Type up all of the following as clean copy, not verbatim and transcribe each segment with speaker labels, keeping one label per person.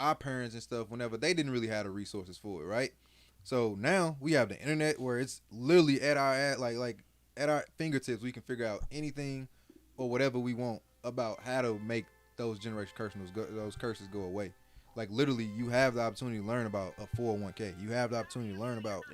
Speaker 1: our parents and stuff, whenever they didn't really have the resources for it, right? So now we have the internet where it's literally like at our fingertips. We can figure out anything or whatever we want about how to make those those curses go away. Like literally, you have the opportunity to learn about a 401k. You have the opportunity to learn about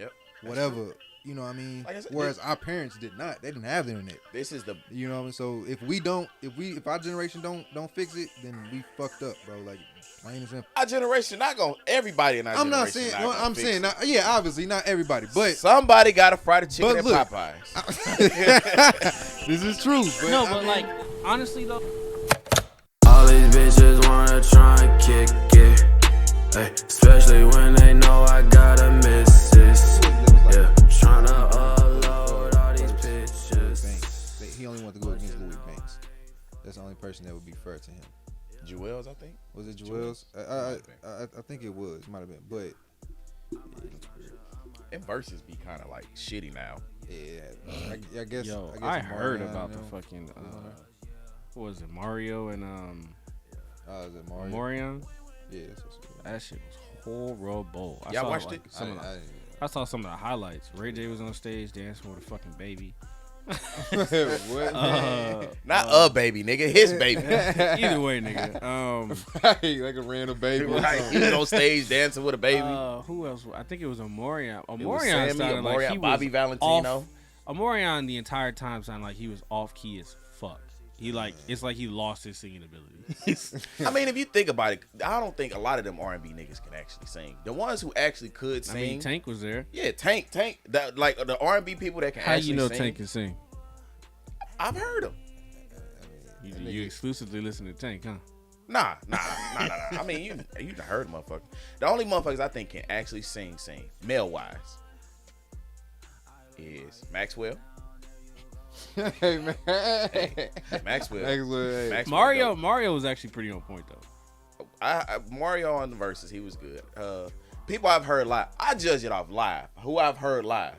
Speaker 1: whatever. You know what I mean? Like I said, whereas our parents did not. They didn't have the internet.
Speaker 2: This is the
Speaker 1: you know what I mean. So if our generation don't fix it, then we fucked up, bro. Like plain and simple.
Speaker 2: Our generation not gonna. Everybody in our generation.
Speaker 1: I'm not saying. Well, I'm saying. Not, yeah, obviously not everybody, but
Speaker 2: somebody got to fry the chicken at Popeyes.
Speaker 1: This is true.
Speaker 3: But no, but like honestly though,
Speaker 4: all these bitches wanna try and kick it, ay, especially when they know I gotta miss this. Yeah, tryna upload all these pictures.
Speaker 1: He only wanted to go against Louis Banks. That's the only person that would be fair to him.
Speaker 2: Jewels, I think.
Speaker 1: Was it Jewels? I think it was. Might have been, but
Speaker 2: and verses be kind of like shitty now.
Speaker 1: Yeah, I guess.
Speaker 3: Yo, I heard about the fucking. What was it, Mario and
Speaker 1: is it Mario?
Speaker 3: Morion?
Speaker 1: Yeah,
Speaker 3: that shit was horrible.
Speaker 2: Y'all watched it?
Speaker 3: I saw some of the highlights. Ray J was on stage dancing with a fucking baby.
Speaker 1: What?
Speaker 2: Not a baby, nigga. His baby.
Speaker 3: Either way, nigga.
Speaker 1: Like a random baby.
Speaker 2: Right. He was on stage dancing with a baby.
Speaker 3: Who else? I think it was Omorion. Omorion sounded like he
Speaker 2: Bobby
Speaker 3: was
Speaker 2: Valentino.
Speaker 3: Omorion the entire time sounded like he was off key as fuck. He like it's like he lost his singing ability.
Speaker 2: I mean, if you think about it, I don't think a lot of them R&B niggas can actually sing. The ones who actually could sing.
Speaker 3: I mean, Tank was there.
Speaker 2: Yeah, Tank. That like the R&B people that can
Speaker 3: How
Speaker 2: actually sing.
Speaker 3: How you know Tank can sing?
Speaker 2: I've heard him.
Speaker 3: You exclusively listen to Tank, huh?
Speaker 2: Nah. I mean, you heard motherfuckers. The only motherfuckers I think can actually sing male wise is Maxwell.
Speaker 1: Hey man,
Speaker 2: Maxwell.
Speaker 1: Hey.
Speaker 3: Mario was actually pretty on point though.
Speaker 2: Mario on the verses, he was good. People I've heard live, I judge it off live. Who I've heard live,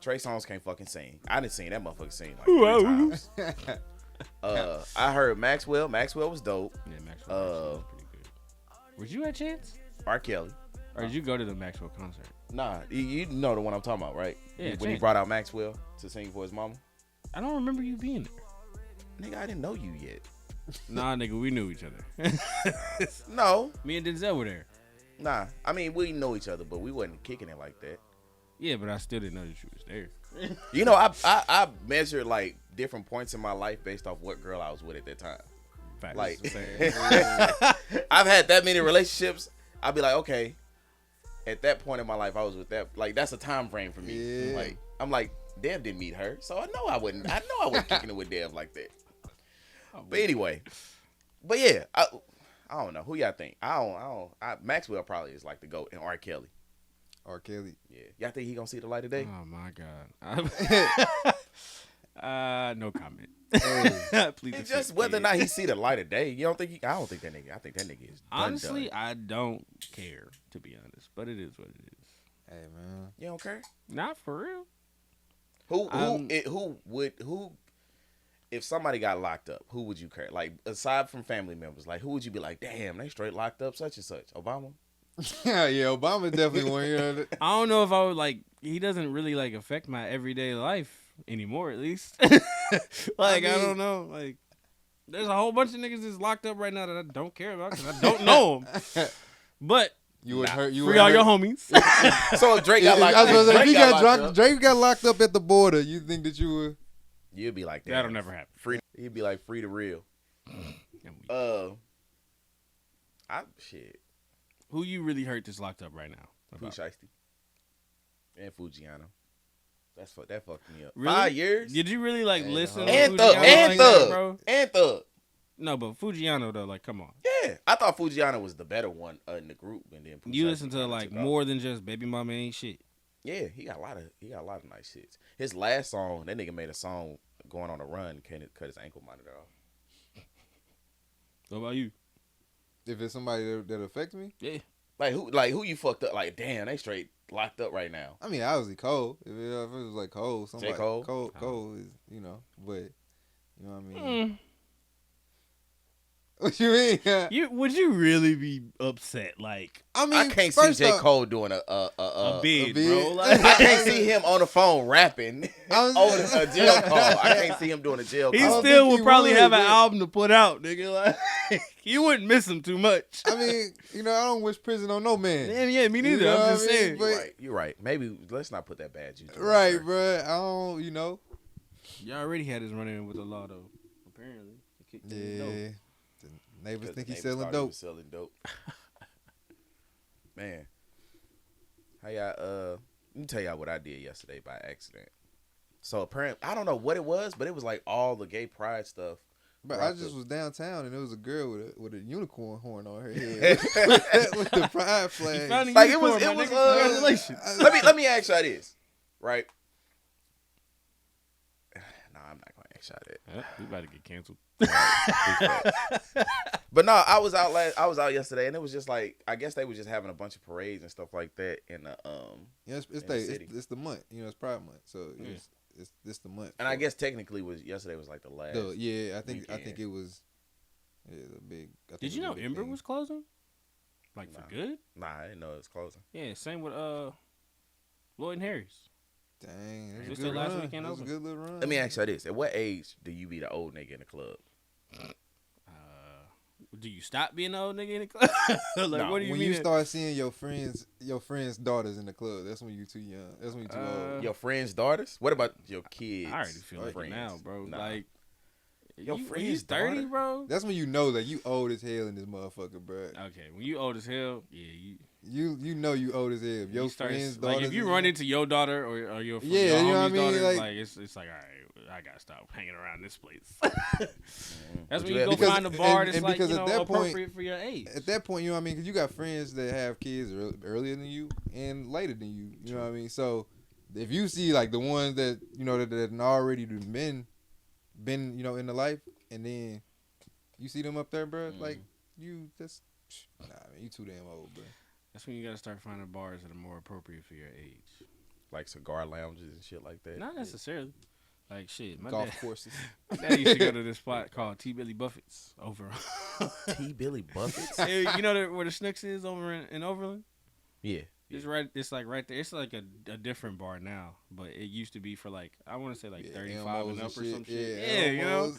Speaker 2: Trey Songz can't fucking sing. I didn't sing that motherfucker sing like 3 times. I heard Maxwell. Maxwell was dope.
Speaker 3: Yeah, Maxwell was pretty good. Was you at Chance?
Speaker 2: R. Kelly.
Speaker 3: Or did you go to the Maxwell concert?
Speaker 2: Nah, you know the one I'm talking about, right?
Speaker 3: Yeah,
Speaker 2: when he brought out Maxwell to sing for his mama.
Speaker 3: I don't remember you being there.
Speaker 2: Nigga, I didn't know you yet.
Speaker 3: Nah, nigga, we knew each other.
Speaker 2: No.
Speaker 3: Me and Denzel were there.
Speaker 2: Nah, I mean, we know each other, but we wasn't kicking it like that.
Speaker 3: Yeah, but I still didn't know that you was there.
Speaker 2: You know, I measured like different points in my life based off what girl I was with at that time.
Speaker 3: Facts.
Speaker 2: Like, I've had that many relationships. I'd be like, okay, at that point in my life, I was with that. Like, that's a time frame for me.
Speaker 1: Yeah.
Speaker 2: Like, I'm like, Dev didn't meet her, so I know I wasn't kicking it with Dev like that. But anyway, but yeah, I don't know who y'all think. Maxwell probably is like the GOAT, and R. Kelly.
Speaker 1: R. Kelly.
Speaker 2: Yeah, y'all think he gonna see the light of day?
Speaker 3: Oh my god. No comment. Please.
Speaker 2: It's just whether or not he see the light of day. You don't think? I don't think that nigga. I think that nigga is
Speaker 3: honestly.
Speaker 2: done.
Speaker 3: I don't care, to be honest, but it is what it is.
Speaker 1: Hey man,
Speaker 2: you don't care?
Speaker 3: Not for real.
Speaker 2: Who would if somebody got locked up? Who would you care? Like aside from family members, like who would you be like? Damn, they straight locked up, such and such. Obama.
Speaker 1: yeah, Obama definitely one.
Speaker 3: I don't know if I would like. He doesn't really like affect my everyday life anymore, at least. Like I don't know. Like there's a whole bunch of niggas that's locked up right now that I don't care about because I don't know them. But
Speaker 1: you would hurt you.
Speaker 3: Free all your homies.
Speaker 2: So if Drake got locked up.
Speaker 1: If Drake got locked up at the border, you think that you would?
Speaker 2: You'd be like that.
Speaker 3: That'll never happen.
Speaker 2: He'd be like free to real. Shit.
Speaker 3: Who you really hurt that's locked up right now?
Speaker 2: Pooh Shiesty. And Fujiano. That fucked me up.
Speaker 3: Really?
Speaker 2: 5 years?
Speaker 3: Did you really like listen to
Speaker 2: and
Speaker 3: Fujiano
Speaker 2: Thug. And Thug.
Speaker 3: No, but Fujiano though, like come on.
Speaker 2: Yeah. I thought Fujiano was the better one in the group, and then Pooh
Speaker 3: you
Speaker 2: Shiesty
Speaker 3: listen to like more than just Baby Mama Ain't Shit.
Speaker 2: Yeah, he got a lot of nice shits. His last song, that nigga made a song going on a run, cut his ankle monitor off.
Speaker 3: What about you?
Speaker 1: If it's somebody that affects me,
Speaker 3: yeah.
Speaker 2: Like who you fucked up? Like damn, they straight locked up right now.
Speaker 1: I mean, obviously Cole. If it was like Cole, somebody
Speaker 2: J. Cole?
Speaker 1: Cole is but you know what I mean. What you mean?
Speaker 3: Would you really be upset? Like
Speaker 1: I mean,
Speaker 2: I can't see
Speaker 1: first
Speaker 2: J.
Speaker 1: off,
Speaker 2: Cole doing a
Speaker 3: bid,
Speaker 1: bid.
Speaker 3: bro. Like,
Speaker 2: I can't see him on the phone rapping
Speaker 1: I was-
Speaker 2: over a jail call. I can't see him doing a jail
Speaker 3: he
Speaker 2: call.
Speaker 1: don't
Speaker 3: still
Speaker 1: think
Speaker 3: would
Speaker 1: he
Speaker 3: probably
Speaker 1: would,
Speaker 3: have an
Speaker 1: yeah.
Speaker 3: album to put out, nigga. Like you wouldn't miss him too much.
Speaker 1: I mean, I don't wish prison on no man.
Speaker 3: Yeah, me neither.
Speaker 1: know
Speaker 3: I'm
Speaker 1: what
Speaker 3: just
Speaker 1: I mean?
Speaker 3: saying.
Speaker 1: But-
Speaker 2: You're right. Maybe let's not put that bad juju. out
Speaker 1: Right,
Speaker 2: there.
Speaker 1: bro. I don't.
Speaker 3: You already had his run-in with the law, though. Apparently, he kicked him in the
Speaker 1: Yeah.
Speaker 3: door.
Speaker 1: The neighbors
Speaker 2: 'Cause
Speaker 1: think
Speaker 2: the
Speaker 1: he's
Speaker 2: neighbors
Speaker 1: selling
Speaker 2: thought he
Speaker 1: dope.
Speaker 2: was selling dope. Man, how y'all? Let me tell y'all what I did yesterday by accident. So apparently, I don't know what it was, but it was like all the gay pride stuff.
Speaker 1: But
Speaker 2: Right,
Speaker 1: I just
Speaker 2: the-
Speaker 1: was downtown and there was a girl with a unicorn horn on her head with the pride
Speaker 3: You
Speaker 1: flag.
Speaker 3: found a
Speaker 2: Like, it was-
Speaker 3: unicorn, my
Speaker 2: it was,
Speaker 3: nigga. Congratulations.
Speaker 2: Let me ask y'all this, right? No, I'm not gonna ask y'all that.
Speaker 3: We about to get canceled.
Speaker 2: But no, I was out yesterday, and it was just like I guess they were just having a bunch of parades and stuff like that in the
Speaker 1: Yeah, it's
Speaker 2: in the city.
Speaker 1: it's the month. It's Pride Month, so
Speaker 3: Yeah.
Speaker 1: it's the month.
Speaker 2: And I guess technically yesterday was like the last.
Speaker 1: Yeah, I think
Speaker 2: weekend.
Speaker 1: it was. Yeah, the big. I think
Speaker 3: Did
Speaker 1: it
Speaker 3: you know
Speaker 1: a big
Speaker 3: Ember
Speaker 1: thing.
Speaker 3: was closing? Like for
Speaker 2: Nah.
Speaker 3: good?
Speaker 2: Nah, I didn't know it was closing.
Speaker 3: Yeah, same with Lloyd and Harris.
Speaker 1: Dang, that was
Speaker 3: Just
Speaker 1: a good
Speaker 3: the last
Speaker 1: run.
Speaker 3: weekend
Speaker 1: That was a
Speaker 3: open.
Speaker 1: good little run.
Speaker 2: Let me ask y'all this: at what age do you be the old nigga in the club?
Speaker 3: Do you stop being an old nigga in the club? Like,
Speaker 2: No,
Speaker 3: what do you
Speaker 1: when
Speaker 3: mean?
Speaker 1: you start seeing your friends' daughters in the club, that's when you too young. That's when you too old.
Speaker 2: Your friends' daughters? What about your kids?
Speaker 3: I already feel like it
Speaker 2: friends?
Speaker 3: now, bro.
Speaker 2: Nah.
Speaker 3: Like,
Speaker 2: Your
Speaker 3: you
Speaker 2: friend's
Speaker 3: 30,
Speaker 2: daughter?
Speaker 3: bro.
Speaker 1: That's when you know that you old as hell in this motherfucker, bro.
Speaker 3: Okay, when you old as hell, yeah,
Speaker 1: You know you old as hell. If your
Speaker 3: you start
Speaker 1: friends'
Speaker 3: like
Speaker 1: daughters.
Speaker 3: if you
Speaker 1: is-
Speaker 3: run into your daughter or your
Speaker 1: Yeah,
Speaker 3: your
Speaker 1: you know what I
Speaker 3: homie's
Speaker 1: mean?
Speaker 3: daughter,
Speaker 1: Like-
Speaker 3: like it's like all right, I gotta stop hanging around this place. That's
Speaker 2: Would
Speaker 3: when
Speaker 2: you
Speaker 3: you
Speaker 2: have-
Speaker 3: go
Speaker 1: Because-
Speaker 3: find a bar
Speaker 1: and-
Speaker 3: that's
Speaker 1: and
Speaker 3: like
Speaker 1: because
Speaker 3: you
Speaker 1: at
Speaker 3: know
Speaker 1: that point-
Speaker 3: appropriate for your age.
Speaker 1: At that point, you know what I mean? Because you got friends that have kids earlier than you and later than you. You know what I mean? So if you see like the ones that that already been in the life, and then you see them up there, bro, like you just man, you too damn old, bro.
Speaker 3: That's when you gotta start finding bars that are more appropriate for your age.
Speaker 2: Like cigar lounges and shit like that.
Speaker 3: Not necessarily. Like shit, my
Speaker 1: Golf
Speaker 3: dad,
Speaker 1: courses.
Speaker 3: my dad used to go to this spot called T. Billy Buffett's over.
Speaker 2: T. Billy Buckets?
Speaker 3: You know where the Snooks is over in Overland?
Speaker 2: Yeah.
Speaker 3: It's right. It's like right there. It's like a different bar now, but it used to be for like I want to say like 35 and up or some shit. Yeah, you know,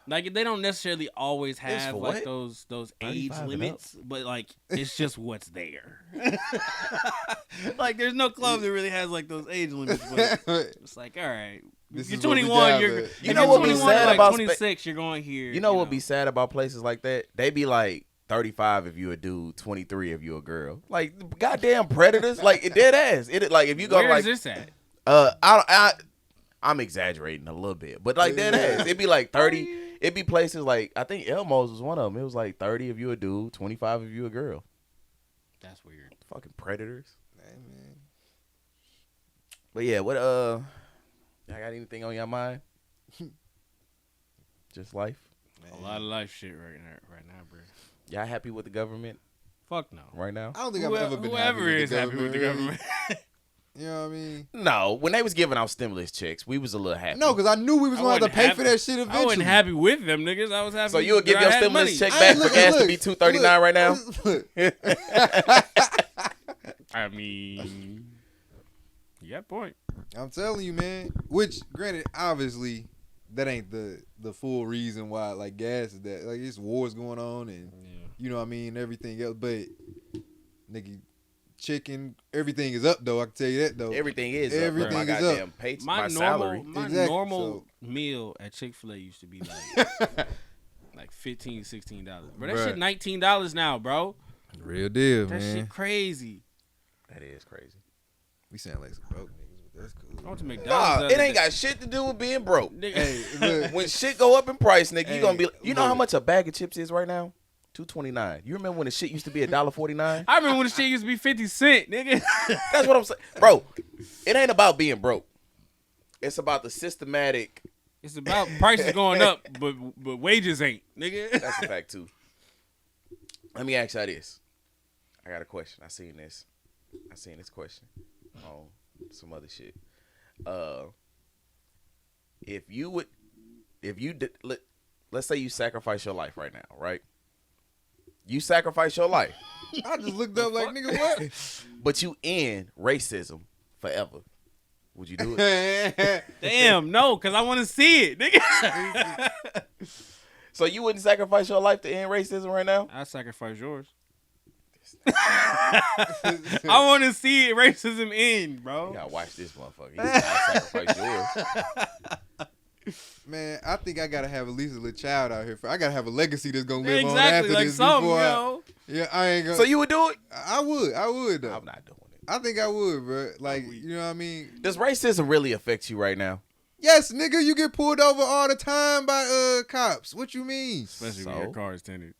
Speaker 3: like they don't necessarily always
Speaker 2: It's
Speaker 3: have
Speaker 2: for
Speaker 3: like
Speaker 2: what?
Speaker 3: those
Speaker 2: 35
Speaker 3: age
Speaker 2: and
Speaker 3: limits, but like it's just what's there. Like there's no club that really has like those age limits, but it's like all right.
Speaker 1: This
Speaker 3: If you're
Speaker 1: is what we
Speaker 3: 21,
Speaker 1: got,
Speaker 3: you're
Speaker 1: man.
Speaker 3: if
Speaker 2: You know
Speaker 3: you're
Speaker 2: what be
Speaker 3: 21
Speaker 2: sad
Speaker 3: like
Speaker 2: about
Speaker 3: 26, you're going here.
Speaker 2: You know what be sad about places like that? They be like 35 if you a dude, 23 if you a girl. Like goddamn predators. Like it dead ass. It like if you go
Speaker 3: Where
Speaker 2: like
Speaker 3: is this at?
Speaker 2: I'm exaggerating a little bit, but like dead ass. It'd be like 30. It'd be places like I think Elmo's was one of them. It was like 30 if you a dude, 25 if you a girl.
Speaker 3: That's weird.
Speaker 2: Fucking predators.
Speaker 1: Hey, man.
Speaker 2: But yeah, what y'all got anything on your mind? Just life.
Speaker 3: A lot of life shit right now, bro.
Speaker 2: Y'all happy with the government
Speaker 3: Fuck no.
Speaker 2: right now?
Speaker 1: I don't think I've ever been happy
Speaker 3: Whoever
Speaker 1: with
Speaker 3: is
Speaker 1: the
Speaker 3: happy with the
Speaker 1: really.
Speaker 3: government.
Speaker 1: You know what I mean?
Speaker 2: No, when they was giving out stimulus checks, we was a little happy.
Speaker 1: No, because I knew we was
Speaker 3: I
Speaker 1: going to have to
Speaker 3: wasn't
Speaker 1: pay for
Speaker 3: happy-
Speaker 1: that shit eventually.
Speaker 3: I wasn't happy with them niggas. I was happy.
Speaker 2: So you would give
Speaker 3: that
Speaker 2: your
Speaker 3: I had
Speaker 2: stimulus
Speaker 3: money.
Speaker 2: check
Speaker 1: Hey,
Speaker 2: back
Speaker 1: look,
Speaker 2: for gas to
Speaker 1: look,
Speaker 2: be $2.39 right now?
Speaker 1: Look.
Speaker 3: I mean, you got a point.
Speaker 1: I'm telling you, man. Which, granted, obviously, that ain't the full reason why like gas is that like it's wars going on and you know what I mean everything else. But nigga, chicken, everything is up though. I can tell you that though.
Speaker 2: Everything is
Speaker 1: Everything
Speaker 2: up. My
Speaker 1: is up.
Speaker 2: goddamn pay,
Speaker 3: My
Speaker 2: my salary.
Speaker 3: normal
Speaker 1: Exactly,
Speaker 3: normal meal at Chick-fil-A used to be like $15, $16. Bro, that
Speaker 1: Bruh.
Speaker 3: shit $19 now, bro.
Speaker 1: Real deal,
Speaker 3: That
Speaker 1: man.
Speaker 3: shit crazy.
Speaker 2: That is crazy.
Speaker 1: We sound like some broke niggas, but that's cool.
Speaker 3: I went to McDonald's.
Speaker 2: Nah,
Speaker 3: the
Speaker 2: it
Speaker 3: other
Speaker 2: ain't
Speaker 3: day.
Speaker 2: got shit to do with being broke.
Speaker 3: Nigga.
Speaker 1: Hey, look,
Speaker 2: When shit go up in price, nigga, you
Speaker 1: Hey,
Speaker 2: gonna be. You know how
Speaker 1: look.
Speaker 2: much a bag of chips is right now? $2.29. You remember when the shit used to be $1.49?
Speaker 3: I remember when the shit used to be 50 cents, nigga.
Speaker 2: That's what I'm saying, bro. It ain't about being broke. It's about the systematic.
Speaker 3: It's about prices going up, but wages ain't, nigga.
Speaker 2: That's a fact too. Let me ask y'all this. I got a question. I seen this question on some other shit. let's say you sacrifice your life right now, right? You sacrifice your life,
Speaker 1: I just looked up like, nigga, what?
Speaker 2: but you end racism forever. Would you do it?
Speaker 3: Damn, no, because I want to see it, nigga.
Speaker 2: So you wouldn't sacrifice your life to end racism right now?
Speaker 3: I sacrifice yours. I want to see racism end, bro.
Speaker 2: You gotta watch this motherfucker. You gotta sacrifice yours.
Speaker 1: Man, I think I gotta have at least a little child out here. I gotta have a legacy that's gonna live on
Speaker 3: Exactly,
Speaker 1: after
Speaker 3: like
Speaker 1: this.
Speaker 3: something,
Speaker 1: Before
Speaker 3: yo.
Speaker 1: I ain't gonna.
Speaker 2: So you would do it?
Speaker 1: I would though.
Speaker 2: I'm not doing it.
Speaker 1: I think I would, bro. Like, you know what I mean?
Speaker 2: Does racism really affect you right now?
Speaker 1: Yes, nigga, you get pulled over all the time by cops. What you mean?
Speaker 3: Especially when your car is tinted.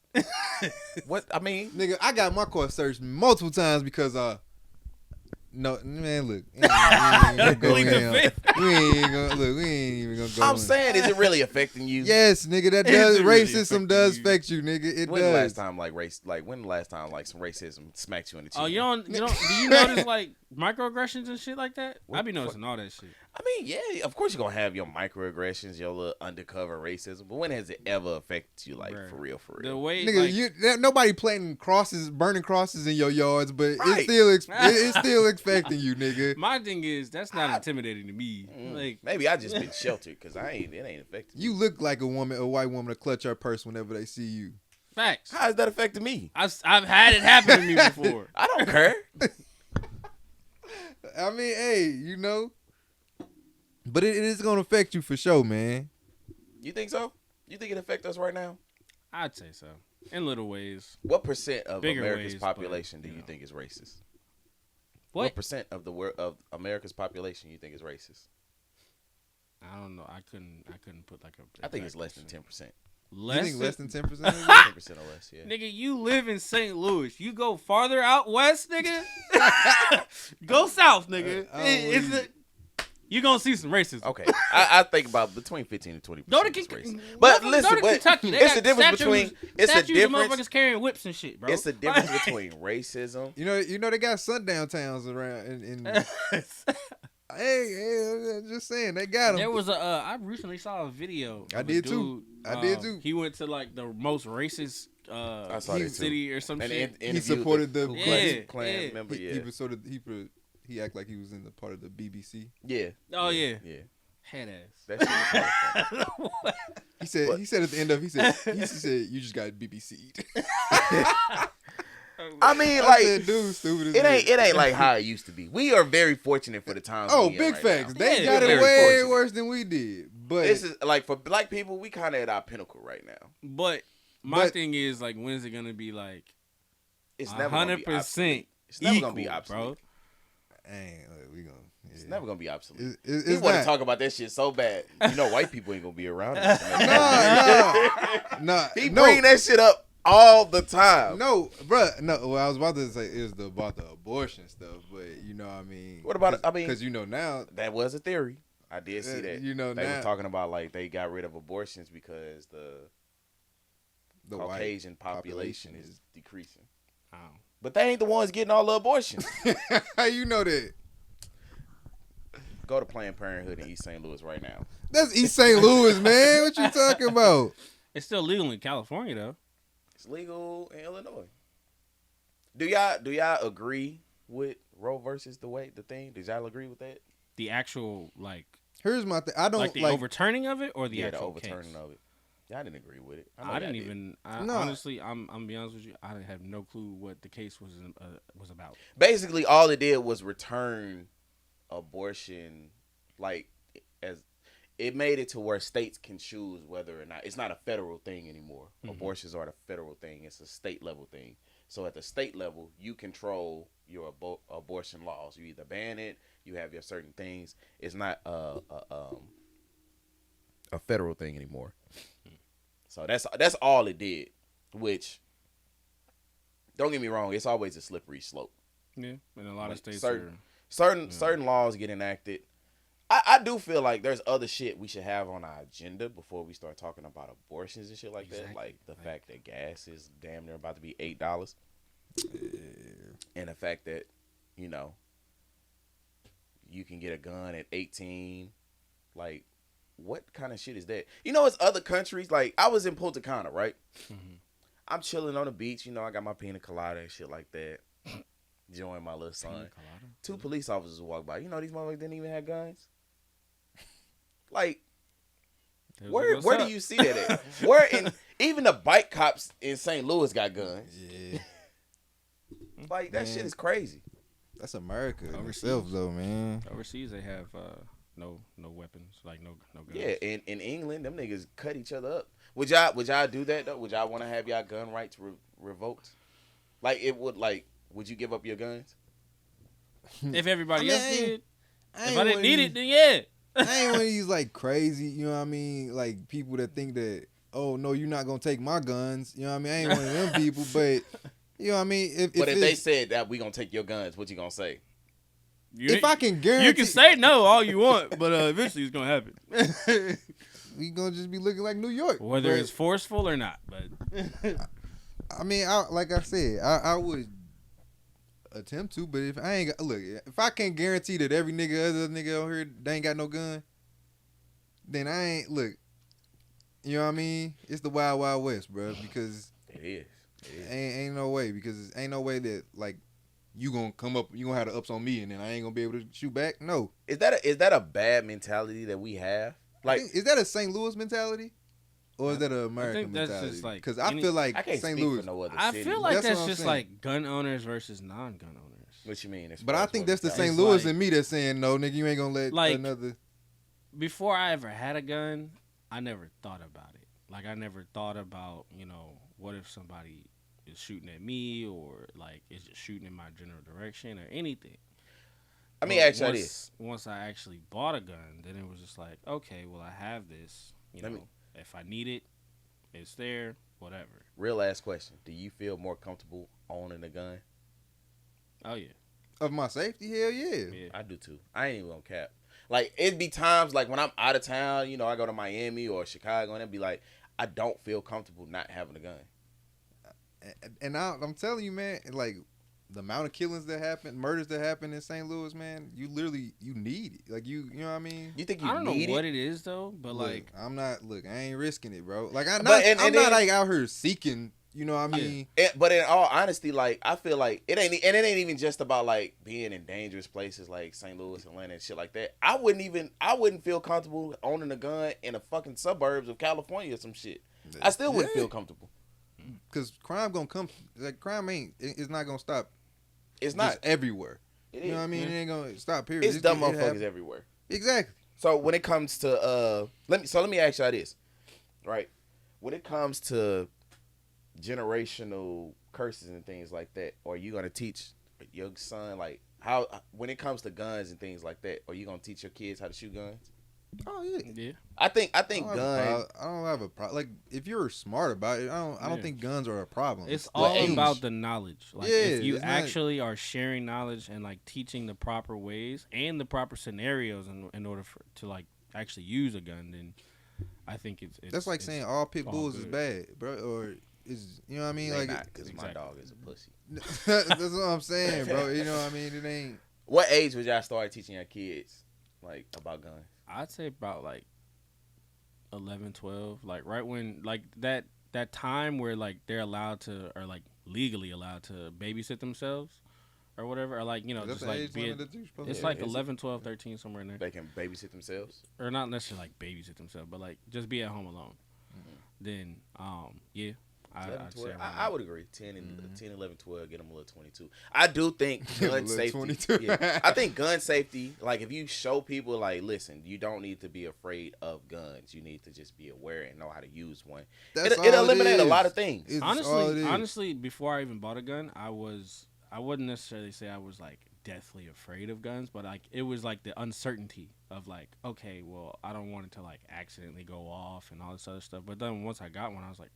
Speaker 2: What I mean?
Speaker 1: Nigga, I got my car searched multiple times because no, man, look. We ain't
Speaker 3: Plead the
Speaker 1: gonna
Speaker 3: fifth.
Speaker 1: we ain't even gonna go.
Speaker 2: I'm
Speaker 1: in.
Speaker 2: saying, is it really affecting you?
Speaker 1: Yes, nigga, that
Speaker 3: Is
Speaker 1: does
Speaker 3: it really
Speaker 1: racism
Speaker 3: affecting
Speaker 1: does
Speaker 3: you?
Speaker 1: affect you, nigga. It
Speaker 2: When the
Speaker 1: does.
Speaker 2: last time when the last time like some racism smacked you in the chin?
Speaker 3: Oh, you don't do you notice like microaggressions and shit like that? I be
Speaker 2: What-
Speaker 3: noticing all that shit.
Speaker 2: I mean, yeah, of course you're gonna have your microaggressions, your little undercover racism, but when has it ever affected you, like,
Speaker 3: Bruh.
Speaker 2: for real, for
Speaker 3: The
Speaker 2: real?
Speaker 3: way
Speaker 1: Nigga,
Speaker 3: like,
Speaker 1: nobody planting crosses, burning crosses in your yards, but
Speaker 2: Right.
Speaker 1: it's still affecting you, nigga.
Speaker 3: my thing is that's not intimidating to me. Like
Speaker 2: Maybe I just been sheltered because it ain't affecting me.
Speaker 1: You look like a white woman to clutch her purse whenever they see you.
Speaker 3: facts.
Speaker 2: How is that affecting me?
Speaker 3: I've had it happen to me before.
Speaker 2: I don't care.
Speaker 1: I mean, hey, you know, but it is gonna affect you for sure, man.
Speaker 2: You think so? You think it affects us right now?
Speaker 3: I'd say so. In little ways.
Speaker 2: What percent of
Speaker 3: Bigger
Speaker 2: America's
Speaker 3: ways,
Speaker 2: population
Speaker 3: but,
Speaker 2: do
Speaker 3: you
Speaker 2: you
Speaker 3: know.
Speaker 2: think is racist?
Speaker 3: What?
Speaker 2: Percent of of America's population you think is racist?
Speaker 3: I don't know. I couldn't put like a.
Speaker 2: I think it's
Speaker 3: exact
Speaker 2: less than 10%.
Speaker 3: percent.
Speaker 1: You think less than 10%?
Speaker 2: 10% or less, yeah.
Speaker 3: Nigga, you live in St. Louis. You go farther out west, nigga. Go south, nigga. You gonna see some racism.
Speaker 2: Okay, I think about between 15 and 20%.
Speaker 3: Go to
Speaker 2: is racist.
Speaker 3: Kentucky.
Speaker 2: But listen,
Speaker 3: go to Kentucky. They
Speaker 2: it's
Speaker 3: got
Speaker 2: a difference between it's a
Speaker 3: statues of
Speaker 2: difference.
Speaker 3: motherfuckers carrying whips and shit, bro.
Speaker 2: It's a difference between racism.
Speaker 1: You know they got sundown towns around. Hey, I'm just saying they got them.
Speaker 3: There was I recently saw a video.
Speaker 1: I
Speaker 3: of
Speaker 1: did
Speaker 3: a
Speaker 1: too.
Speaker 3: dude,
Speaker 1: I did too.
Speaker 3: He went to like the most racist
Speaker 2: saw that too.
Speaker 3: city or some
Speaker 2: And
Speaker 3: shit.
Speaker 1: He supported the
Speaker 2: Ku
Speaker 3: Yeah,
Speaker 2: Klux Klan
Speaker 3: yeah.
Speaker 2: member. Yeah,
Speaker 1: He was sort of he acted like he was in the part of the BBC.
Speaker 2: yeah.
Speaker 3: Oh yeah,
Speaker 2: Yeah.
Speaker 3: head ass.
Speaker 2: That shit was really funny.
Speaker 1: He said at the end of he said you just got BBC'd.
Speaker 2: I mean,
Speaker 1: I
Speaker 2: like,
Speaker 1: said, dude, stupid as
Speaker 2: it
Speaker 1: hell.
Speaker 2: ain't like how it used to be. We are very fortunate for the times.
Speaker 1: Oh,
Speaker 2: we in
Speaker 1: big
Speaker 2: right
Speaker 1: facts.
Speaker 2: now.
Speaker 1: They
Speaker 3: Yeah,
Speaker 1: got it
Speaker 2: very
Speaker 1: way
Speaker 2: fortunate.
Speaker 1: worse than we did. But
Speaker 2: This is like for black people, we kind of at our pinnacle right now.
Speaker 3: But my
Speaker 1: But-
Speaker 3: thing is like, when is it gonna be like
Speaker 2: It's never gonna be obsolete.
Speaker 3: 100%?
Speaker 2: It's never gonna be
Speaker 3: equal,
Speaker 2: obsolete.
Speaker 3: bro.
Speaker 1: we gonna. Yeah.
Speaker 2: It's never gonna be obsolete.
Speaker 1: It's
Speaker 2: We want to
Speaker 1: not.
Speaker 2: talk about that shit so bad. You know, white people ain't gonna be around.
Speaker 1: No.
Speaker 2: He bring that shit up all the time.
Speaker 1: No, bruh. No, well, I was about to say it was about the abortion stuff, but you know, what I mean,
Speaker 2: What about- I mean-
Speaker 1: because you know now,
Speaker 2: That was a theory. I did see that.
Speaker 1: you know
Speaker 2: they
Speaker 1: now
Speaker 2: were talking about like they got rid of abortions because the
Speaker 1: white
Speaker 2: Caucasian population is decreasing.
Speaker 3: Oh.
Speaker 2: But they ain't the ones getting all the abortions.
Speaker 1: How you know that?
Speaker 2: Go to Planned Parenthood in East St. Louis right now.
Speaker 1: That's East St. Louis, man. What you talking about?
Speaker 3: It's still legal in California though.
Speaker 2: It's legal in Illinois. Do y'all agree with Roe versus the thing? Did y'all agree with that?
Speaker 3: The actual like
Speaker 1: Here's my thing. I don't
Speaker 3: like the overturning of it or the
Speaker 2: the
Speaker 3: actual
Speaker 2: overturning
Speaker 3: case?
Speaker 2: of it. Y'all didn't agree with it. know
Speaker 3: I didn't
Speaker 2: y'all did.
Speaker 3: even.
Speaker 1: No.
Speaker 3: Honestly, I'm be honest with you. I have no clue what the case was about.
Speaker 2: Basically, all it did was return abortion, like, as it made it to where states can choose whether or not it's not a federal thing anymore.
Speaker 3: Mhm.
Speaker 2: Abortions aren't a federal thing; it's a state level thing. So at the state level, you control your abortion laws. You either ban it, you have your certain things. It's not a federal thing anymore. So that's all it did. Which, don't get me wrong, it's always a slippery slope.
Speaker 3: Yeah, and a lot
Speaker 2: Like
Speaker 3: of states
Speaker 2: certain-
Speaker 3: are.
Speaker 2: Certain laws get enacted. I do feel like there's other shit we should have on our agenda before we start talking about abortions and shit like that.
Speaker 3: Exactly.
Speaker 2: Like the fact that gas is damn near about to be $8, and the fact that you can get a gun at 18. Like, what kind of shit is that? You know, it's other countries. Like, I was in Punta Cana, right?
Speaker 3: Mhm.
Speaker 2: I'm chilling on the beach. You know, I got my pina colada and shit like that. Enjoying my little son.
Speaker 3: Pina colada?
Speaker 2: Two police officers walk by. You know, these motherfuckers didn't even have guns. Like, where do you see that at? Where in even the bike cops in St. Louis got guns?
Speaker 1: Yeah,
Speaker 2: Like, that
Speaker 1: Man.
Speaker 2: shit is crazy.
Speaker 1: that's America in
Speaker 3: Overseas.
Speaker 1: itself, though, man.
Speaker 3: Overseas, they have no weapons, like no guns.
Speaker 2: Yeah, in England, them niggas cut each other up. Would y'all do that though? Would y'all want to have y'all gun rights revoked? Like, it would, like, would you give up your guns?
Speaker 3: If everybody
Speaker 1: I
Speaker 3: else
Speaker 1: mean,
Speaker 3: did,
Speaker 1: I
Speaker 3: if
Speaker 1: ain't
Speaker 3: I didn't
Speaker 1: one
Speaker 3: need
Speaker 1: of
Speaker 3: it, then yeah.
Speaker 1: I ain't one of these like crazy, you know what I mean? Like people that think that, oh no, you're not gonna take my guns. You know what I mean? I ain't one of them people, but you know what I mean? If
Speaker 2: But if they
Speaker 1: it's-
Speaker 2: said that we gonna take your guns, what you gonna say?
Speaker 1: if I can guarantee,
Speaker 3: You can say no all you want, but eventually it's gonna happen.
Speaker 1: we gonna just be looking like New York,
Speaker 3: Whether
Speaker 1: But,
Speaker 3: it's forceful or not. But
Speaker 1: I mean, like I said, I would attempt to, but if I ain't got, look, if I can't guarantee that every other nigga over here they ain't got no gun, then I ain't look. You know what I mean? It's the wild wild west, bro. Because
Speaker 2: It is.
Speaker 1: ain't no way. Because ain't no way that like you gonna come up, you gonna have the ups on me, and then I ain't gonna be able to shoot back. No.
Speaker 2: Is that a bad mentality that we have? Like,
Speaker 1: Is that a St. Louis mentality, or is that an American
Speaker 3: think that's
Speaker 1: mentality?
Speaker 3: just, like,
Speaker 1: Because I
Speaker 3: any-
Speaker 1: feel like
Speaker 2: I can't
Speaker 1: St.
Speaker 2: speak
Speaker 1: Louis.
Speaker 2: for no other
Speaker 3: I
Speaker 2: city.
Speaker 3: feel like
Speaker 1: That's
Speaker 3: that's
Speaker 1: what I'm
Speaker 3: just
Speaker 1: saying.
Speaker 3: like gun owners versus non-gun owners.
Speaker 2: What you mean? as
Speaker 1: But
Speaker 2: far
Speaker 1: I
Speaker 2: as
Speaker 1: think
Speaker 2: what
Speaker 1: that's the
Speaker 2: mentality?
Speaker 1: St.
Speaker 3: It's
Speaker 1: Louis
Speaker 3: like-
Speaker 1: in me that's saying no, nigga, you ain't gonna let
Speaker 3: Like-
Speaker 1: another.
Speaker 3: Before I ever had a gun, I never thought about it. Like, I never thought about, what if somebody is shooting at me, or like is just shooting in my general direction or anything.
Speaker 2: I mean,
Speaker 3: But
Speaker 2: actually, it is.
Speaker 3: once I actually bought a gun, then it was just like, okay, well, I have this.
Speaker 2: Let me-
Speaker 3: If I need it, it's there. Whatever.
Speaker 2: Real ass question: do you feel more comfortable owning a gun?
Speaker 3: Oh yeah.
Speaker 1: Of my safety, hell yeah.
Speaker 3: Yeah.
Speaker 2: I do too. I ain't even gonna cap. Like, it'd be times like when I'm out of town, I go to Miami or Chicago, and it'd be like, I don't feel comfortable not having a gun.
Speaker 1: And I'm telling you, man, like the amount of killings that happen, murders that happen in St. Louis, man, you need it. Like you know what I mean?
Speaker 2: You think you
Speaker 3: I don't know
Speaker 2: need
Speaker 3: what
Speaker 2: it?
Speaker 3: it is though, but
Speaker 1: Look,
Speaker 3: like,
Speaker 1: I ain't risking it, bro. Like I'm
Speaker 2: But-
Speaker 1: not
Speaker 2: and then-
Speaker 1: like out here seeking. You know what I mean?
Speaker 2: But in all honesty, like, I feel like it ain't even just about like being in dangerous places like St. Louis, Atlanta, and shit like that. I wouldn't feel comfortable owning a gun in the fucking suburbs of California or some shit. I still wouldn't feel comfortable.
Speaker 1: Because crime gonna come. Like crime it's not gonna stop.
Speaker 2: It's
Speaker 1: Just
Speaker 2: not.
Speaker 1: everywhere.
Speaker 2: It
Speaker 1: You know what I
Speaker 2: is.
Speaker 1: mean? It ain't gonna stop. Period.
Speaker 2: It's dumb
Speaker 1: it
Speaker 2: motherfuckers
Speaker 1: happen.
Speaker 2: everywhere.
Speaker 1: Exactly.
Speaker 2: So when it comes to let me ask y'all this, right? When it comes to generational curses and things like that, are you gonna teach your son like how when it comes to guns and things like that, are you gonna teach your kids how to shoot guns?
Speaker 1: Oh yeah.
Speaker 3: yeah.
Speaker 2: I think
Speaker 1: I don't
Speaker 2: guns.
Speaker 1: have a problem. Like if you're smart about it, I don't
Speaker 3: Yeah.
Speaker 1: think guns are a problem.
Speaker 3: It's
Speaker 1: the
Speaker 3: all
Speaker 1: age.
Speaker 3: about the knowledge. Like,
Speaker 1: Yeah,
Speaker 3: if you
Speaker 1: it's not-
Speaker 3: actually are sharing knowledge and like teaching the proper ways and the proper scenarios in order to like actually use a gun, then I think it's
Speaker 1: That's like
Speaker 3: it's
Speaker 1: saying all pit
Speaker 3: all
Speaker 1: bulls is
Speaker 3: good.
Speaker 1: bad, bro. Or is you know what I mean?
Speaker 2: They
Speaker 1: Like
Speaker 2: not, because my
Speaker 3: Exactly.
Speaker 2: dog is a pussy.
Speaker 1: that's what I'm saying, bro. You know what I mean? It ain't.
Speaker 2: What age would y'all start teaching your kids like about guns?
Speaker 3: I'd say about like 11, 12, like right when like that time where like they're allowed to, or like legally allowed to babysit themselves or whatever, or like,
Speaker 1: Is that
Speaker 3: just
Speaker 1: the
Speaker 3: like
Speaker 1: age
Speaker 3: be
Speaker 1: limit
Speaker 3: it,
Speaker 1: that you're supposed
Speaker 3: it's
Speaker 1: to-
Speaker 3: like
Speaker 2: is it?
Speaker 3: 11, 12, 13, somewhere in there.
Speaker 2: They can babysit themselves.
Speaker 3: Or not necessarily like babysit themselves, but like just be at home alone. Then yeah,
Speaker 2: 11,
Speaker 3: I'd say
Speaker 2: 12.
Speaker 3: around
Speaker 2: I would agree. 10, 11, 12, get them a little 22. I do think
Speaker 1: A
Speaker 2: gun
Speaker 1: little
Speaker 2: safety.
Speaker 1: 22.
Speaker 2: Yeah, I think gun safety, like if you show people, like, listen, you don't need to be afraid of guns. You need to just be aware and know how to use one.
Speaker 1: That's
Speaker 2: It
Speaker 1: all
Speaker 2: eliminate a
Speaker 1: is.
Speaker 2: lot of things.
Speaker 1: It's all it is.
Speaker 3: honestly, before I even bought a gun, I wouldn't necessarily say I was like deathly afraid of guns, but like it was like the uncertainty of like, okay, well, I don't want it to like accidentally go off and all this other stuff. But then once I got one, I was like,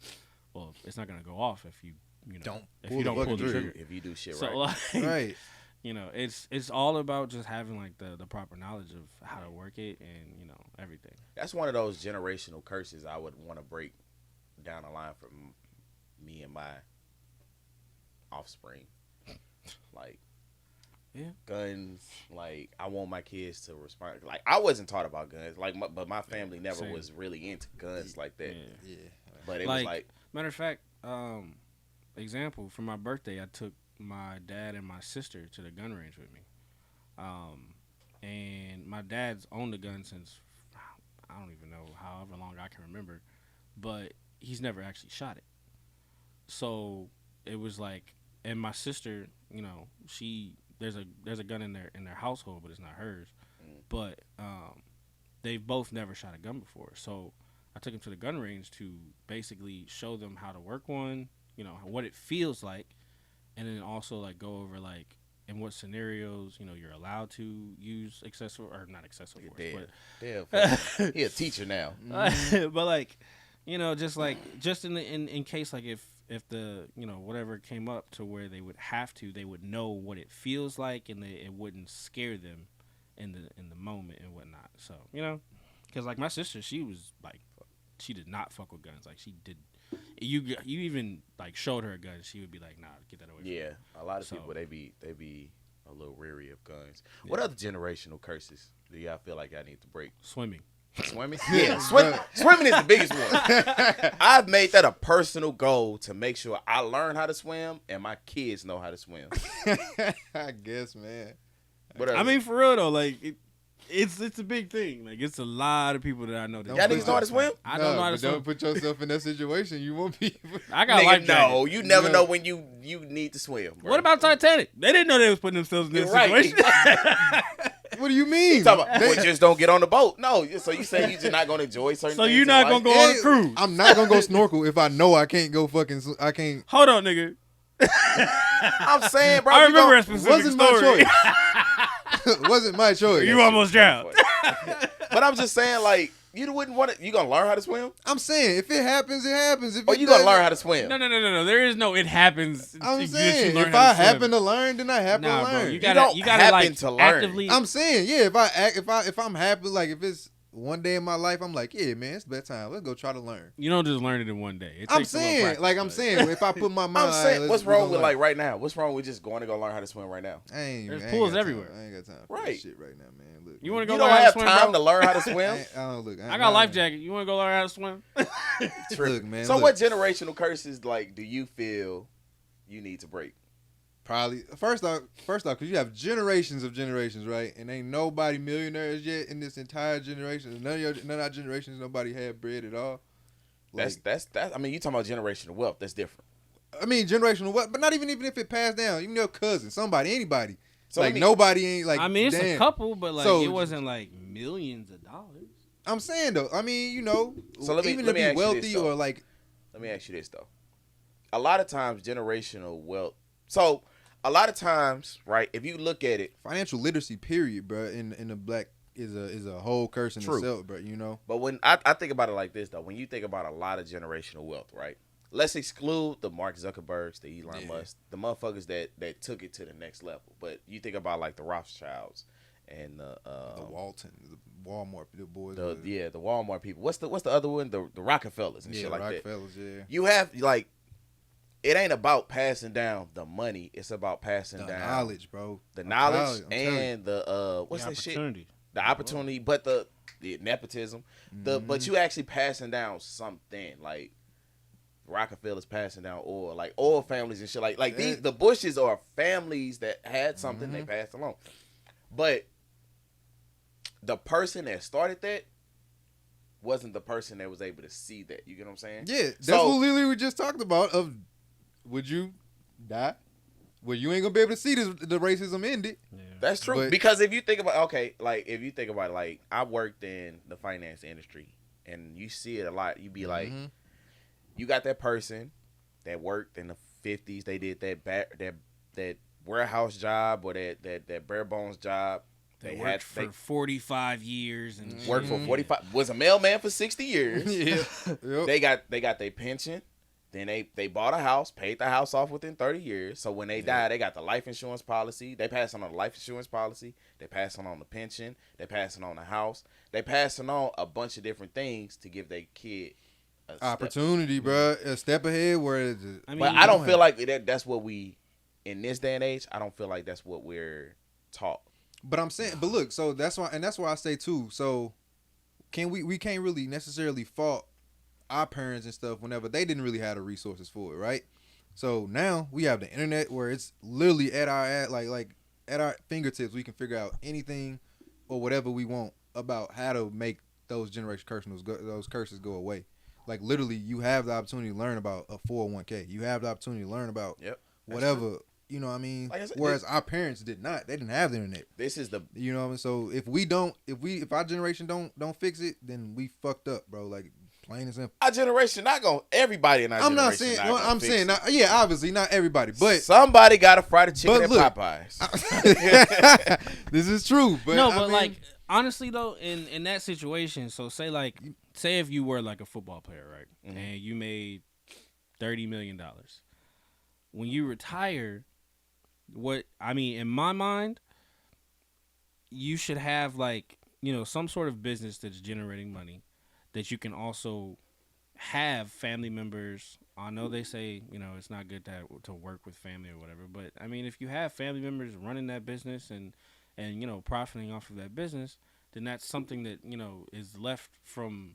Speaker 3: well, it's not gonna go off if you
Speaker 1: Don't
Speaker 3: if
Speaker 1: pull
Speaker 3: you
Speaker 1: the
Speaker 3: don't pull
Speaker 1: fucking
Speaker 3: the
Speaker 1: trigger.
Speaker 3: trigger.
Speaker 2: If you do shit
Speaker 3: So
Speaker 2: right.
Speaker 3: like,
Speaker 1: Right.
Speaker 3: it's all about just having like the proper knowledge of how to work it and everything.
Speaker 2: That's one of those generational curses I would want to break down the line for me and my offspring. Like,
Speaker 3: Yeah.
Speaker 2: Guns, like I want my kids to respond. Like I wasn't taught about guns, like, but my family never
Speaker 3: Same.
Speaker 2: was really into guns like that.
Speaker 3: Yeah.
Speaker 2: But it was like,
Speaker 3: matter of fact, example, for my birthday, I took my dad and my sister to the gun range with me. And my dad's owned the gun since, I don't even know, however long I can remember, but he's never actually shot it. So it was like, and my sister, you know, there's a gun in their household, but it's not hers. But they've both never shot a gun before. So I took them to the gun range to basically show them how to work one, you know, what it feels like, and then also like go over like in what scenarios, you know, you're allowed to use excessive or not excessive force.
Speaker 2: damn, he a teacher now.
Speaker 3: But like, you know, just in case like if the, you know, whatever came up to where they would have to, they would know what it feels like, and it wouldn't scare them in the moment and whatnot. So, you know, because like my sister, she was like, she did not fuck with guns. Like she did, you even like showed her a gun, she would be like, nah, get that away from me.
Speaker 2: Yeah, a lot of people they be a little weary of guns. Yeah. What other generational curses do y'all feel like I need to break?
Speaker 3: Swimming.
Speaker 2: Swimming? Yeah, swimming is the biggest one. I've made that a personal goal to make sure I learn how to swim and my kids know how to swim.
Speaker 1: I guess, man.
Speaker 3: I mean, for real though, like it's a big thing. Like it's a lot of people that I know that
Speaker 2: y'all niggas know how to swim.
Speaker 3: I don't know how to swim.
Speaker 1: Don't put yourself in that situation. You won't be.
Speaker 3: I got life jacket.
Speaker 2: No, you never know when you need to swim. Bro.
Speaker 3: What about Titanic? They didn't know they was putting themselves in this situation.
Speaker 1: What do you mean?
Speaker 2: We just don't get on the boat. No, so you say you're just not gonna enjoy certain things.
Speaker 3: So you're not gonna go on a cruise.
Speaker 1: I'm not gonna go snorkel if I know I can't go fucking. I can't.
Speaker 3: Hold on, nigga.
Speaker 2: I'm saying, bro.
Speaker 3: I remember a specific
Speaker 1: wasn't
Speaker 3: story.
Speaker 1: My choice. Wasn't my choice.
Speaker 3: You almost drowned.
Speaker 2: But I'm just saying, like, you wouldn't want it. You gonna learn how to swim?
Speaker 1: I'm saying, if it happens, it happens. If
Speaker 2: you gonna learn how to swim?
Speaker 3: No. There is no. It happens.
Speaker 1: I'm saying, if I happen to learn, then I happen to learn.
Speaker 3: Bro, you gotta like to learn. Actively.
Speaker 1: I'm saying, yeah. If I'm happy, like if it's one day in my life, I'm like, yeah, man, it's bedtime. Let's go try to learn.
Speaker 3: You don't just learn it in one day.
Speaker 1: I'm saying, if I put my mind,
Speaker 2: I'm saying, what's wrong with like right now? What's wrong with just going to go learn how to swim right now?
Speaker 3: There's pools everywhere.
Speaker 1: I ain't got time for
Speaker 2: right.
Speaker 1: this shit right now, man. Look,
Speaker 3: you want to go?
Speaker 2: You
Speaker 3: learn
Speaker 2: don't
Speaker 3: how
Speaker 2: have
Speaker 3: to swim,
Speaker 2: time
Speaker 3: bro?
Speaker 2: to learn how to swim.
Speaker 3: I got a life jacket. You want to go learn how to swim?
Speaker 1: Look, man.
Speaker 2: So what generational curses like do you feel you need to break?
Speaker 1: Probably first off, because you have generations of generations, right? And ain't nobody millionaires yet in this entire generation. None of our generations, nobody had bread at all.
Speaker 2: Like, that's. I mean, you talking about generational wealth? That's different.
Speaker 1: I mean, generational wealth, but not even if it passed down. Even your cousin, somebody, anybody.
Speaker 2: So
Speaker 1: like nobody ain't like.
Speaker 3: I mean, it's
Speaker 1: damn.
Speaker 3: a couple, but like it wasn't like millions of dollars.
Speaker 1: I'm saying though. I mean, you know,
Speaker 2: so let me,
Speaker 1: even
Speaker 2: let
Speaker 1: to
Speaker 2: me
Speaker 1: be wealthy or like.
Speaker 2: Let me ask you this though. A lot of times, generational wealth. So. A lot of times, right? If you look at it,
Speaker 1: financial literacy, period, bro, in the black is a whole curse in itself, bro. You know.
Speaker 2: But when I think about it like this, though, when you think about a lot of generational wealth, right? Let's exclude the Mark Zuckerbergs, the Elon Musk, the motherfuckers that took it to the next level. But you think about like the Rothschilds and the
Speaker 1: Walton, the Walmart, the boys.
Speaker 2: The Walmart people. What's the other one? The Rockefellers and shit like that.
Speaker 1: Rockefellers, yeah.
Speaker 2: You have like. It ain't about passing down the money. It's about passing down
Speaker 1: knowledge, bro.
Speaker 2: The knowledge and the what's that shit? The opportunity, but the nepotism. But you actually passing down something like Rockefellers passing down oil, like oil families and shit. Like these, the Bushes are families that had something they passed along. But the person that started that wasn't the person that was able to see that. You get what I'm saying?
Speaker 1: Yeah, that's what literally we just talked about. Of would you die? Well, you ain't gonna be able to see the racism ended.
Speaker 2: Yeah. That's true. Because if you think about like I worked in the finance industry and you see it a lot, you be like, you got that person that worked in the 50s, they did that warehouse job or that bare bones job.
Speaker 3: They worked for 45 years and
Speaker 2: worked for 45. Was a mailman for 60 years.
Speaker 1: Yep.
Speaker 2: They got their pension. Then they bought a house, paid the house off within 30 years. So when they die, they got the life insurance policy. They passing on the life insurance policy. They passing on the pension. They passing on the house. They passing on a bunch of different things to give their kid a
Speaker 1: opportunity, bro. A step ahead.
Speaker 2: But I don't feel like that's what we in this day and age. I don't feel like that's what we're taught.
Speaker 1: But I'm saying, but look, so that's why I say too. So we can't really necessarily fault our parents and stuff whenever they didn't really have the resources for it, right? So now we have the internet where it's literally at our fingertips. We can figure out anything or whatever we want about how to make those those curses go away. Like literally, you have the opportunity to learn about a 401k. You have the opportunity to learn about whatever. You know what I mean? Like I said, whereas our parents did not. They didn't have the internet.
Speaker 2: This is the
Speaker 1: you know what I mean. So if our generation don't fix it, then we fucked up, bro. Like plain and simple.
Speaker 2: Our generation not gonna. Everybody in our generation.
Speaker 1: I'm not saying. Well, I'm saying. Not, yeah, obviously not everybody, but
Speaker 2: somebody got to fry the chicken at Popeyes.
Speaker 1: This is true, but
Speaker 3: no, but like honestly though, in that situation, so say if you were like a football player, right, and you made $30 million, when you retire. In my mind, you should have some sort of business that's generating money that you can also have family members. I know they say, it's not good to work with family or whatever, but I mean, if you have family members running that business and profiting off of that business, then that's something that, is left from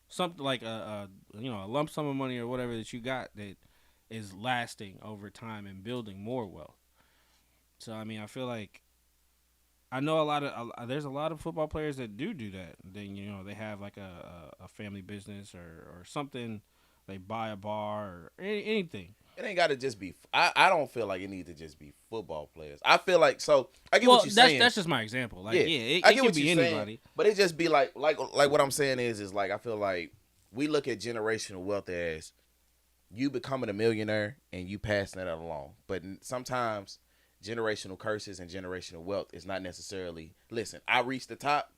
Speaker 3: something like a lump sum of money or whatever that you got that is lasting over time and building more wealth. So I mean, I feel like I know there's a lot of football players that do that. Then they have like a family business or something. They buy a bar or anything.
Speaker 2: It ain't got to just be. I don't feel like it needs to just be football players. I feel like I get what you're saying.
Speaker 3: That's just my example. Like it
Speaker 2: I get
Speaker 3: can
Speaker 2: what
Speaker 3: be
Speaker 2: you're
Speaker 3: anybody.
Speaker 2: Saying, but it just be like what I'm saying is like I feel like we look at generational wealth as you becoming a millionaire and you passing that along. But sometimes generational curses and generational wealth is not necessarily, listen, I reached the top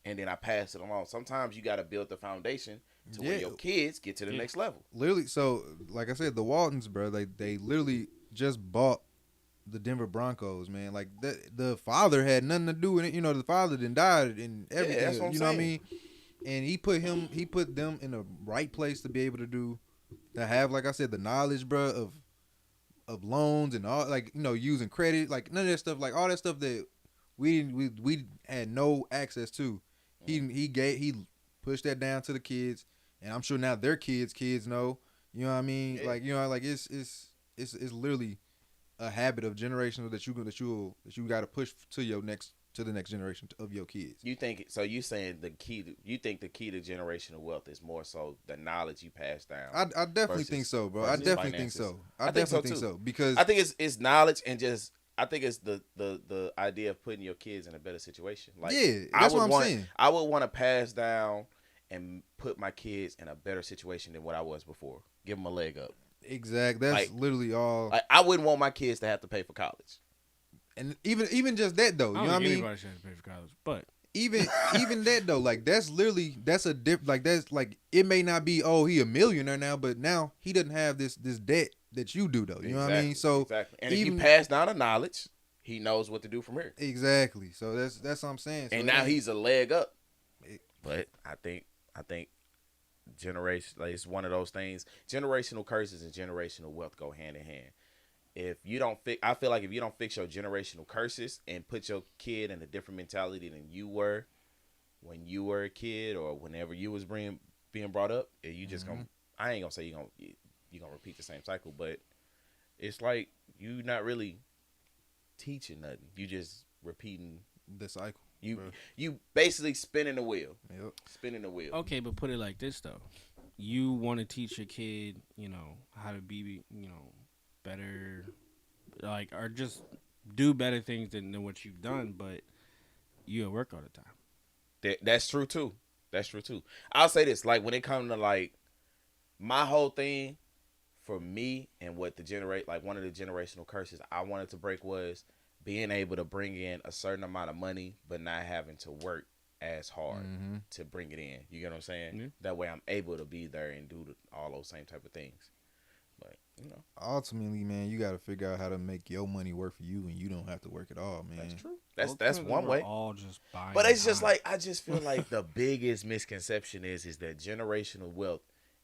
Speaker 2: and then I pass it along. Sometimes you got to build the foundation to where your kids get to the next level.
Speaker 1: Literally, so like I said, the Waltons, bro, they literally just bought the Denver Broncos, man. Like the father had nothing to do with it. The father then died and everything.
Speaker 2: Yeah, that's what I'm saying.
Speaker 1: Know what I mean? And he put them in the right place to be able to have, like I said, the knowledge, bro, of loans and all, using credit, like none of that stuff, like all that stuff that we had no access to. He pushed that down to the kids, and I'm sure now their kids know. You know what I mean? Yeah. It's literally a habit of generational that you got to push to the next generation of your kids.
Speaker 2: You think so? You saying the key to generational wealth is more so the knowledge you pass down?
Speaker 1: I definitely think so, bro. I definitely think so. I definitely think so because
Speaker 2: I think it's knowledge and just I think it's the idea of putting your kids in a better situation. Like
Speaker 1: that's what I'm saying.
Speaker 2: I would want to pass down and put my kids in a better situation than what I was before. Give them a leg up.
Speaker 1: Exactly. That's literally all.
Speaker 2: Like, I wouldn't want my kids to have to pay for college.
Speaker 1: And even just that though, you know what I mean?
Speaker 3: Anybody should have to pay for college, but
Speaker 1: even that though, like that's a dip. Like that's like it may not be he a millionaire now, but now he doesn't have this debt that you do though. You know what I mean? So
Speaker 2: and if you pass down the knowledge, he knows what to do from here.
Speaker 1: Exactly. So that's what I'm saying. So
Speaker 2: and now he's a leg up. But I think generation, like, it's one of those things. Generational curses and generational wealth go hand in hand. If you don't I feel like if you don't fix your generational curses and put your kid in a different mentality than you were when you were a kid or whenever you was being brought up, you just gonna. I ain't gonna say you're gonna repeat the same cycle, but it's like you not really teaching nothing. You just repeating
Speaker 1: the cycle.
Speaker 2: You basically spinning the wheel.
Speaker 1: Yep.
Speaker 2: Spinning the wheel.
Speaker 3: Okay, but put it like this though. You want to teach your kid, how to be, better, or just do better things than what you've done, but you at work all the time.
Speaker 2: That's true too. I'll say this, like when it comes to like my whole thing for me and what one of the generational curses I wanted to break was being able to bring in a certain amount of money, but not having to work as hard to bring it in. You get what I'm saying? Mm-hmm. That way I'm able to be there and do all those same type of things. But,
Speaker 1: ultimately, man, you got to figure out how to make your money work for you and you don't have to work at all, man.
Speaker 2: That's true. That's one way.
Speaker 3: All just buying.
Speaker 2: But it's just like, I just feel like the biggest misconception is that generational wealth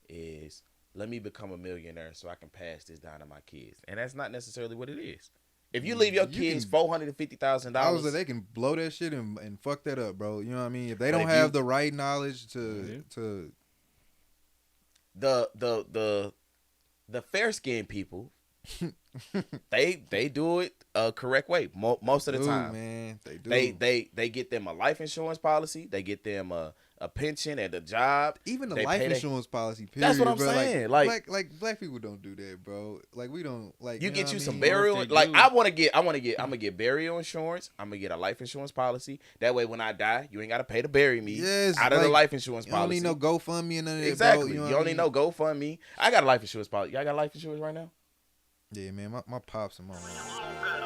Speaker 2: is, let me become a millionaire so I can pass this down to my kids. And that's not necessarily what it is. If you leave your
Speaker 1: You
Speaker 2: kids
Speaker 1: can-
Speaker 2: $450,000,
Speaker 1: I was like, they can blow that shit and fuck that up, bro. You know what I mean? If they
Speaker 2: But
Speaker 1: don't
Speaker 2: if
Speaker 1: have
Speaker 2: you-
Speaker 1: the right knowledge to
Speaker 2: the fair skinned people, they do it a correct way most of the time.
Speaker 1: man, they do.
Speaker 2: They get them a life insurance policy. They get them a pension at the job.
Speaker 1: Even the
Speaker 2: They
Speaker 1: life
Speaker 2: pay
Speaker 1: insurance policy. Period,
Speaker 2: That's what I'm
Speaker 1: bro.
Speaker 2: saying.
Speaker 1: Like black people don't do that, bro. Like we don't like.
Speaker 2: You
Speaker 1: know
Speaker 2: get
Speaker 1: what
Speaker 2: you
Speaker 1: I
Speaker 2: some
Speaker 1: mean?
Speaker 2: burial.
Speaker 3: Or if they
Speaker 2: Like
Speaker 3: do-
Speaker 2: I'm gonna get burial insurance. I'm gonna get a life insurance policy. That way, when I die, you ain't gotta pay to bury me
Speaker 1: Yes,
Speaker 2: out of the
Speaker 1: like,
Speaker 2: life insurance
Speaker 1: You don't
Speaker 2: policy.
Speaker 1: need no GoFundMe and none of that,
Speaker 2: Exactly.
Speaker 1: bro.
Speaker 2: You
Speaker 1: know
Speaker 2: don't
Speaker 1: what I
Speaker 2: need
Speaker 1: mean?
Speaker 2: no GoFundMe. I got a life insurance policy. Y'all got life insurance right now?
Speaker 1: Yeah, man. My pops and my mom.